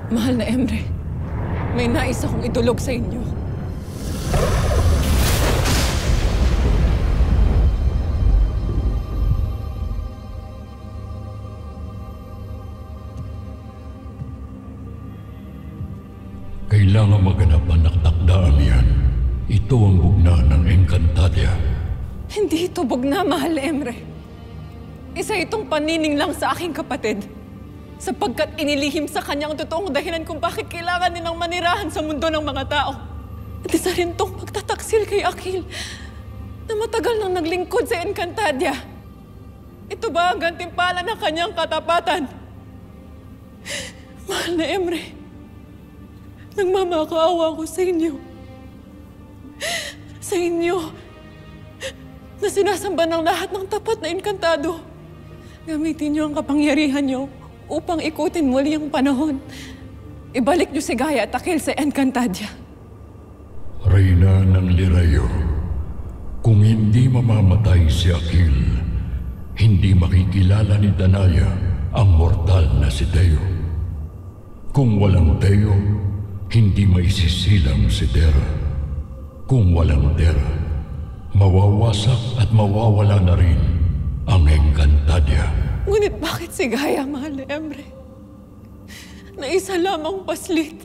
Mahal na Emre, may nais akong idulog sa inyo. Kailangan maganap ang naktakdaan yan. Ito ang bugna ng Encantadia. Hindi ito bugna, mahal na Emre. Isa itong panining lang sa aking kapatid. Sapagkat inilihim sa kanya ang totoong dahilan kung bakit kailangan nilang manirahan sa mundo ng mga tao. At isa rin itong pagtataksil kay Akil na matagal nang naglingkod sa Encantadia. Ito ba ang gantimpala ng kanyang katapatan? Mahal na Emre, nagmamakaawa ko sa inyo. Sa inyo na sinasamba ng lahat ng tapat na Encantado. Gamitin niyo ang kapangyarihan niyo upang ikutin muli ang panahon. Ibalik niyo si Gaia at Akil sa Encantadia. Reyna ng Lirayo, kung hindi mamamatay si Akil, hindi makikilala ni Danaya ang mortal na si Teo. Kung walang Teo, hindi maisisilang si Terra. Kung walang Terra, mawawasak at mawawala na rin ang Encantadia. Ngunit bakit si Gaia, mahal na Emre? Na isa lamang paslit.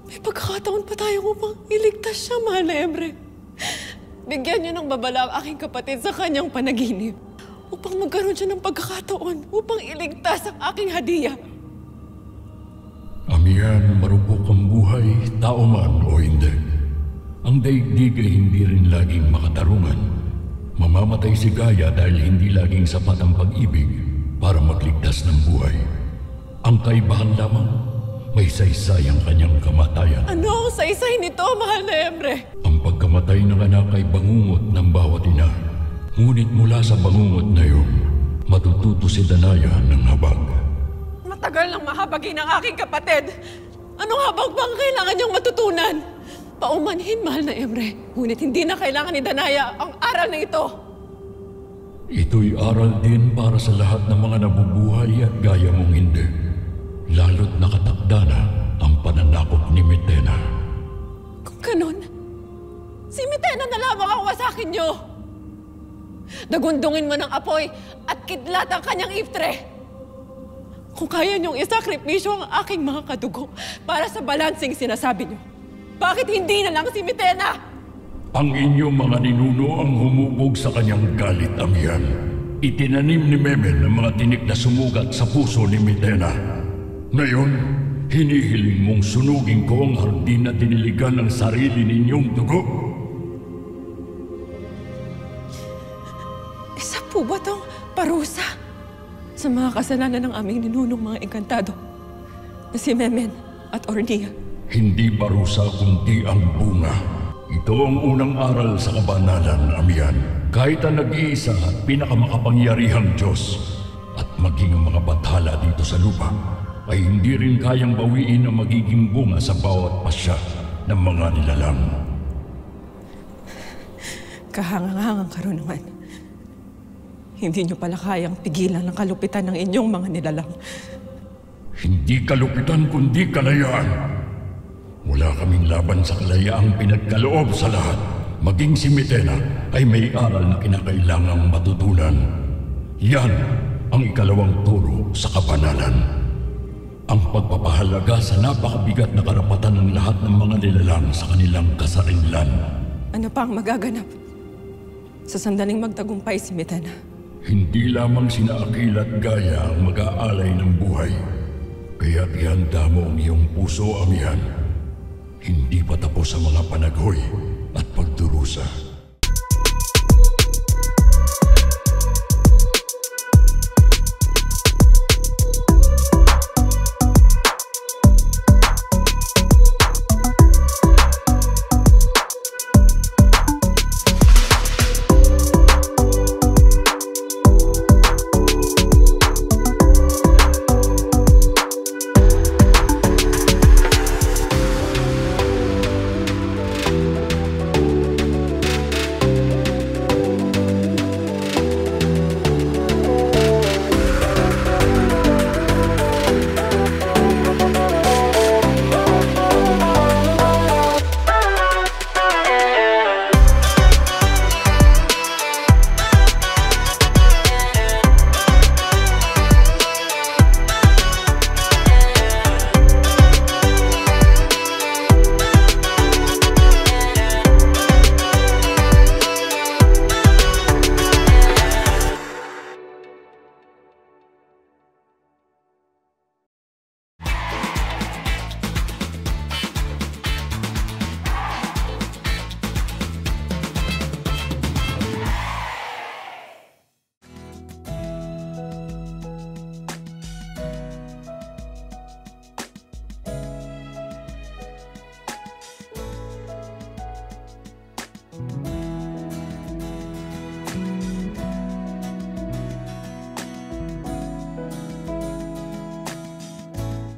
May pagkakataon pa tayo upang iligtas siya, mahal na Emre. Bigyan niyo ng babala ang aking kapatid sa kanyang panaginip upang magkaroon siya ng pagkakataon upang iligtas ang aking hadiah. Amihan, marupok ang buhay, tao man o hindi. Ang daigdig ay hindi rin laging makatarungan. Mamamatay si Gaia dahil hindi laging sapat ang pag-ibig para magligtas ng buhay. Ang kaibahan lamang, may saysay ang kanyang kamatayan. Ano ang saysay nito, mahal na Emre? Ang pagkamatay ng anak ay bangungot ng bawat ina. Ngunit mula sa bangungot na iyon, matututo si Danaya ng habag. Matagal nang mahabagin ang aking kapatid. Anong habag bang kailangan niyang matutunan? Paumanhin, mahal na Emre. Ngunit hindi na kailangan ni Danaya ang aral na ito. Ito'y aral din para sa lahat ng mga nabubuhay at gaya mong hindi. Lalo't nakatakda na ang pananakop ni Mitena. Kung ganon, si Mitena na lamang ang wasakin niyo. Dagundungin mo ng apoy at kidlat ang kanyang iftre. Kung kaya niyong isakripisyo ang aking mga kadugo para sa balansing sinasabi niyo, bakit hindi na lang si Mitena? Ang inyong mga ninuno ang humubog sa kanyang galit, Amihan. Itinanim ni Memel ang mga tinik na sumugat sa puso ni Mitena. Ngayon, hinihiling mong sunugin ko ang hardin na diniligan ng sarili ninyong dugo. Isa po ba itong parusa sa mga kasalanan ng aming ninunong mga Encantado na si Memen at Ornia? Hindi parusa kundi ang bunga. Ito ang unang aral sa kabanalan, Amihan. Kahit ang nag-iisa at pinakamakapangyarihang Diyos at maging ang mga bathala dito sa lupa ay hindi rin kayang bawiin ang magiging bunga sa bawat pasya ng mga nilalang. Kahangang-hangang karunungan. Hindi niyo pala kayang pigilan ang kalupitan ng inyong mga nilalang. Hindi kalupitan kundi kalayaan. Wala kaming laban sa kalayaang pinagkaloob sa lahat. Maging si Mitena ay may aral na kinakailangang matutunan. Yan ang ikalawang turo sa kabanalan. Ang pagpapahalaga sa napakabigat na karapatan ng lahat ng mga nilalang sa kanilang kasarinlan. Ano pa ang magaganap sa sandaling magtagumpay si Mitena? Hindi lamang sina Akil at Gaia ang mag-aalay ng buhay. Kaya't ihanda mo ang iyong puso, Amihan. Hindi pa tapos ang mga panaghoy at pagdurusa.